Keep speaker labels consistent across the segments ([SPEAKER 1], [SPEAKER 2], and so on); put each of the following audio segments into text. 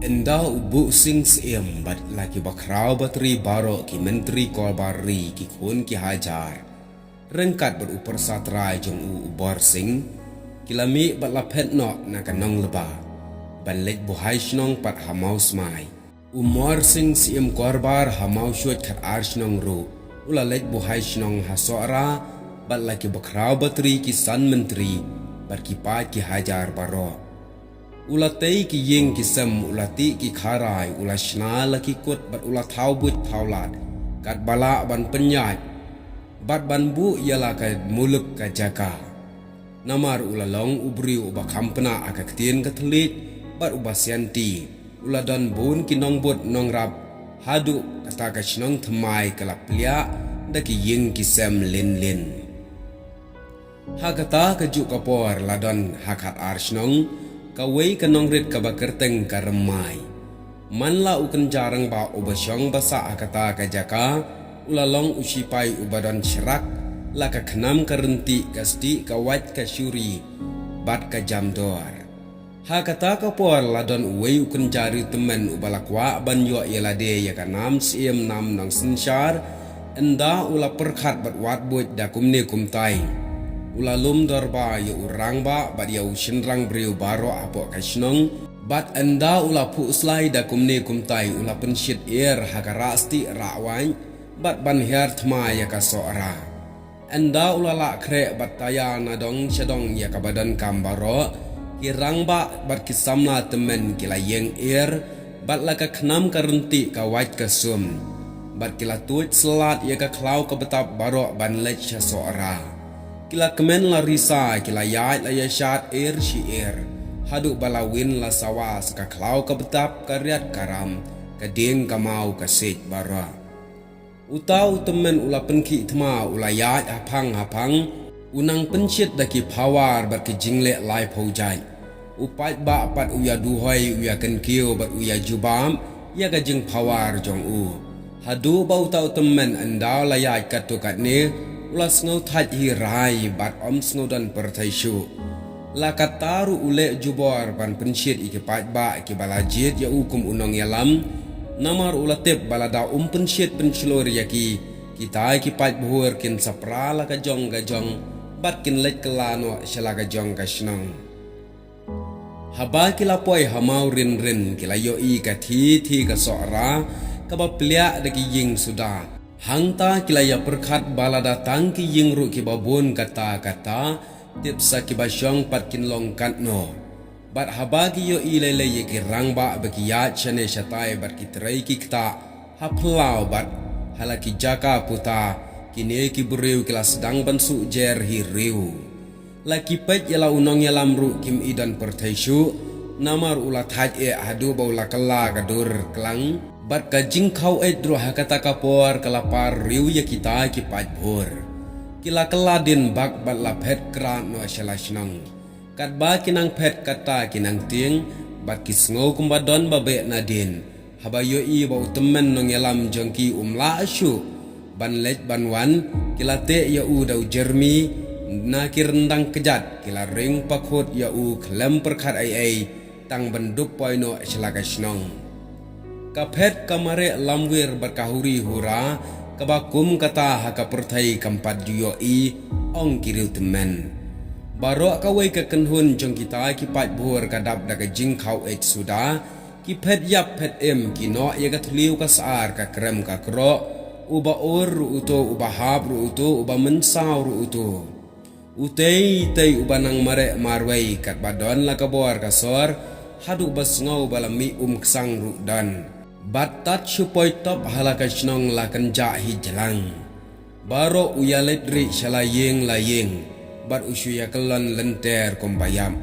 [SPEAKER 1] Enda ubu sing siem bat laki bakrau bateri baro ki menteri kolbari ki kun ki hajar. Rengkat berupar satrai jong ubar sing kilami bat lapet nok na kanong leba. Banlek buhai snong pat hamau smai. Umar sing siem korbar hamau syut kat ar snong ru. Ulalek buhai snong hasora bat laki bakrau bateri ki san menteri bat ki pat ki hajar baro. Ulatei ki yeng ki sem ulati ki kharai ulashna laki kut bat ulat thau but thaulat kat bala ban penyat bat ban bu yala ka muluk ka jaka namar ulalong ubri uba kampana akaktien katlik bat uba sianti uladon bun ki nong but nong rap hadu kata ka snong thamai kalap lia daki yeng ki sem lin lin hakata ka ju kapor ladon hakat ar snong kawai kanong rit kabakerteng karemai. Manla ukan jarang ba ubasyong basa akata kajaka, ulalong usipai ubadan syerak, laka kenam karenti kasdi kawat kasyuri, bat kajam doar. Hakata kapor ladon uway ukan jari temen ubalakwa banyo yelade yakanam siem nam nang sensyar, enda ula perkat bat wat buat dakumne kumtai. Ulalum darba ya urang ba bat ya usinrang beriu baro apo kasnong bat enda ula pu slai da kumne kumtai ula pensyit air hakarasti rawan bat ban her thma ya kasora enda ula la kre bat taya nadong syadong ya kabadan kambaro kirang ba bat kisamla temen kila yeng air bat la ka khnam karenti ka wait kasum bat kila tuit selat ya ka klau ka betap baro ban lech syasora kila kemen la risa kila yait la yashat air shi air hadu balawin la sawas ka klau ka betap karyat karam ka ding kamau ka sej bara utau temen ula penki thma ula yait hapang unang pensyit daki pawar bat ki jingle lai phojai upat ba pat uya duhoi uya kenkiu bat uya jubam ya ka jing pawar jong u hadu bau tau temen andau la yait katukat ni ulas ngau thaj hi rai bat om snau dan perthaishu la kataru ule jubor ban pensyit ikipat ba ki balajit ya ukum unong yalam namar ulatep balada pensyit penslor yaki kita ikipat buhur kin sapra la ka jong bat kin lek kelano shala ka jong ka snong haba kila poi hamau rin kila yo I ka thi ka sora ka ba plia daki ying sudah hangta kilaya perkhat bala datang ki yingru ki babun kata tipsa ki basyong pat kin long kat no bat habagi yo ilele ye ki rangba baki ya chane shatai bat ki trai ki kta haplau bat halaki jaka puta kini ki buriu kelas sedang bansu jer hi riu laki pet yala unong yalam ru kim idan perthaishu namar ulat haj e hadu baula kala gadur klang bat ka jing khau edro hakata kapor kalapar riu ya kita ki pat bhur kila keladin bak bat la phet kran no shalashnang kat ba kinang phet kata kinang ting bat kisngo kumbadon babe nadin habayo I ba utemen nong yalam jongki umla asyu ban lej banwan kila te ya u dau jermi nakir ndang kejat kila ring pakhot ya u klem perkhat ai tang bendup poino shalakashnong kapet kamare lamwir berkahuri hura kabakum kata haka perthai kampat juyo I ong kiriu temen baro kawai ke kenhun jong kita kipat buhur kadap daga jing khau et suda kipet yap pet em kino ya katliu ka saar ka krem ka kro uba or ru uto uba hab ru uto uba mensau ru uto utei tei uba nang mare marwai kat badon la kabor ka sor hadu bas ngau balami ksang ru dan batat supoi top halaka snong la kanja hi jalang baro uyalet ri shalayeng layeng bat usuya kelon lenter kombayam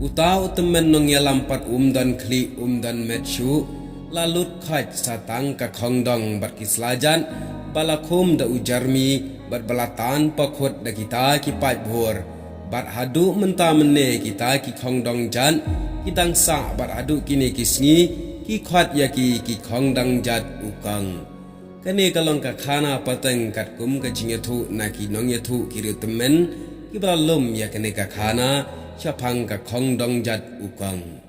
[SPEAKER 1] utau temen nong yalam pat dan kli dan metsu lalut khaj satang ka khongdong bat kislajan balakum da ujarmi bat balatan pakhot da kita ki pat bhur bat hadu menta mene kita ki khongdong jan kitang sa bat hadu kini kisngi ki khwat yaki ki khongdang jat ukang kani kalong ka khana pateng kat kum ka jingethu na ki nong yathu ki temen ki balum ya kani ka khana chapang ka khongdang jat ukang